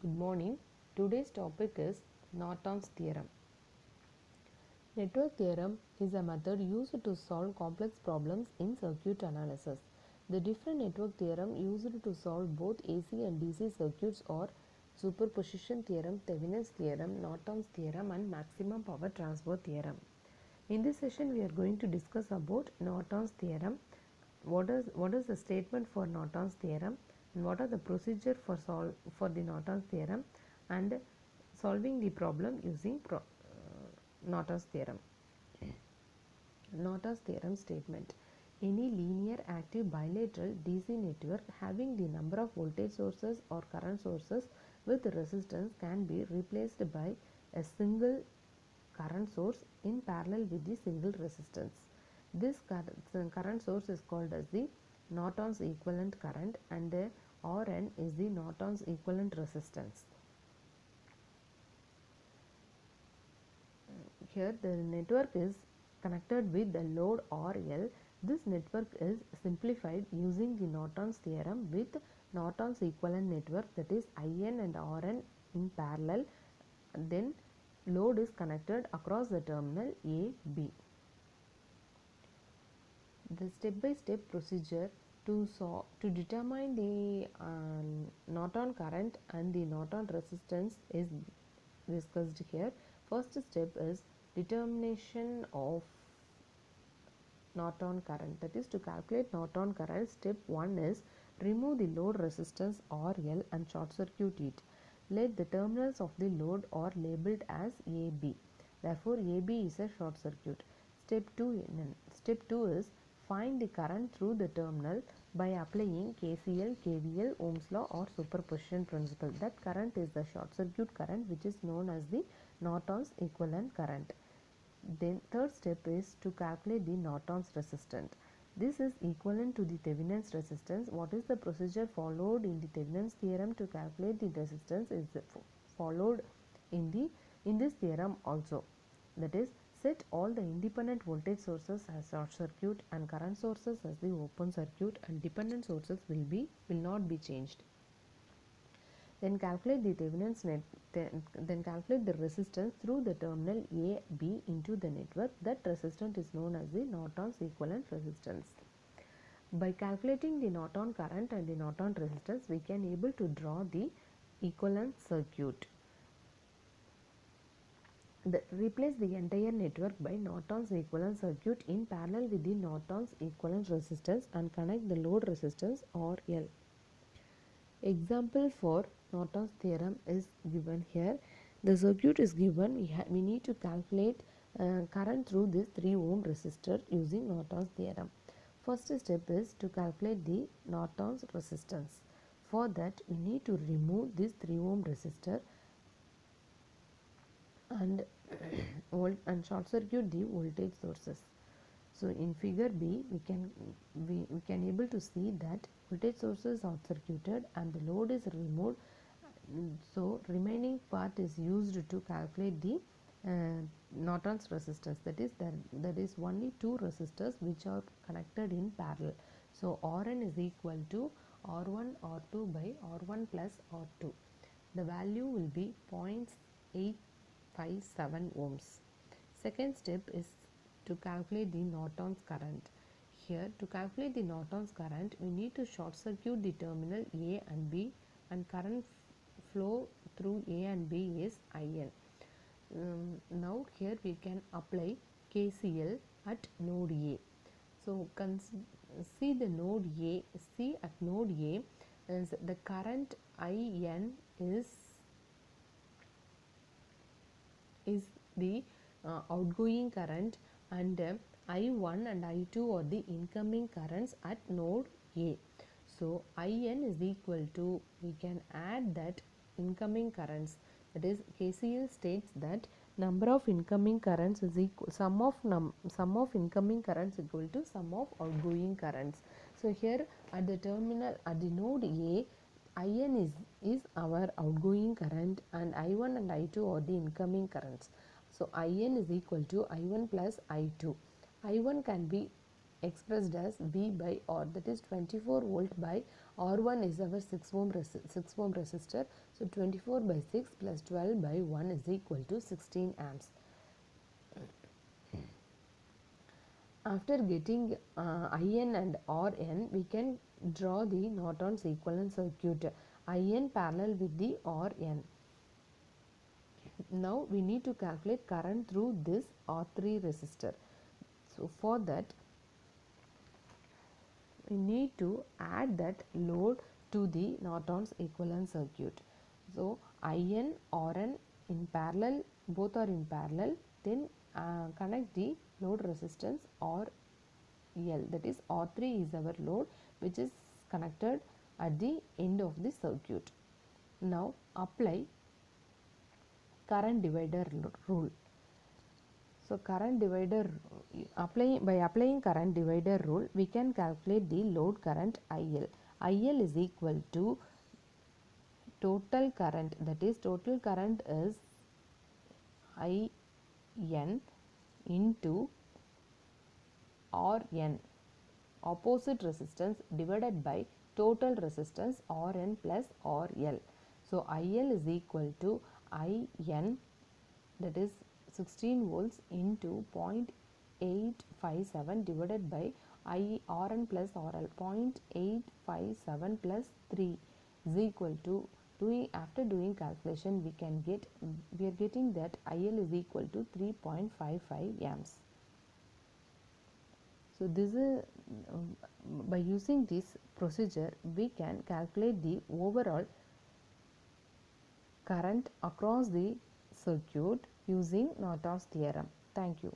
Good morning. Today's topic is Norton's theorem. Network theorem is a method used to solve complex problems in circuit analysis. The different network theorem used to solve both AC and DC circuits are superposition theorem, Thevenin's theorem, Norton's theorem and maximum power transfer theorem. In this session we are going to discuss about Norton's theorem. What is the statement for Norton's theorem and what are the procedure for the Norton's theorem and solving the problem using Norton's theorem. Norton's theorem statement: any linear active bilateral DC network having the number of voltage sources or current sources with resistance can be replaced by a single current source in parallel with the single resistance. This current source is called as the Norton's equivalent current and the Rn is the Norton's equivalent resistance. Here the network is connected with the load RL. This network is simplified using the Norton's theorem with Norton's equivalent network, that is IN and Rn in parallel. Then load is connected across the terminal A, B. The step-by-step procedure to determine the Norton current and the Norton resistance is discussed here. First step is determination of Norton current, that is to calculate Norton current. Step 1 is remove the load resistance RL and short circuit it. Let the terminals of the load are labeled as AB. Therefore, AB is a short circuit. Step 2 is find the current through the terminal by applying KCL, KVL, Ohm's law or superposition principle. That current is the short circuit current, which is known as the Norton's equivalent current. Then third step is to calculate the Norton's resistance. This is equivalent to the Thevenin's resistance. What is the procedure followed in the Thevenin's theorem to calculate the resistance is followed in this theorem also. That is, set all the independent voltage sources as short circuit and current sources as the open circuit, and dependent sources will not be changed. Then calculate the Thevenin's then calculate the resistance through the terminal A, B into the network. That resistance is known as the Norton's equivalent resistance. By calculating the Norton current and the Norton resistance, we can able to draw the equivalent circuit. Replace the entire network by Norton's equivalent circuit in parallel with the Norton's equivalent resistance and connect the load resistance RL. Example for Norton's theorem is given here. The circuit is given. We need to calculate current through this 3 ohm resistor using Norton's theorem. First step is to calculate the Norton's resistance. For that, we need to remove this 3 ohm resistor and short circuit the voltage sources. So in figure B, we can able to see that voltage sources are circuited and the load is removed. So remaining part is used to calculate the Norton's resistance. That is only 2 resistors which are connected in parallel. So Rn is equal to R1 R2 by R1 plus R2. The value will be 0.857 ohms. Second step is to calculate the Norton's current. Here, to calculate the Norton's current, we need to short circuit the terminal A and B, and current flow through A and B is IN. Now here we can apply KCL at node A. So see the node A. See at node A is the current IN is the outgoing current, and I1 and I2 are the incoming currents at node A. So IN is equal to, we can add that incoming currents, that is KCL states that number of incoming currents is equal sum of incoming currents equal to sum of outgoing currents. So here at the terminal at the node A, IN is our outgoing current and I1 and I2 are the incoming currents. So IN is equal to I1 plus I2. I1 can be expressed as V by R, that is 24 volt by R1 is our 6 ohm resistor. So 24 by 6 plus 12 by 1 is equal to 16 amps. After getting IN and RN, we can draw the Norton's equivalent circuit. IN parallel with the RN. Now we need to calculate current through this R3 resistor. So for that, we need to add that load to the Norton's equivalent circuit. So IN, RN in parallel, both are in parallel. Then connect the load resistance RL, that is R3 is our load which is connected at the end of the circuit. Now apply current divider rule. So current divider, by applying current divider rule, we can calculate the load current IL. IL is equal to total current, that is total current is IN into RN, opposite resistance, divided by total resistance RN plus RL. So IL is equal to IN, that is 16 volts into 0.857 divided by RN plus RL, 0.857 plus 3 is equal to, after doing calculation we are getting that IL is equal to 3.55 amps. So this is by using this procedure we can calculate the overall current across the circuit using Norton's theorem. Thank you.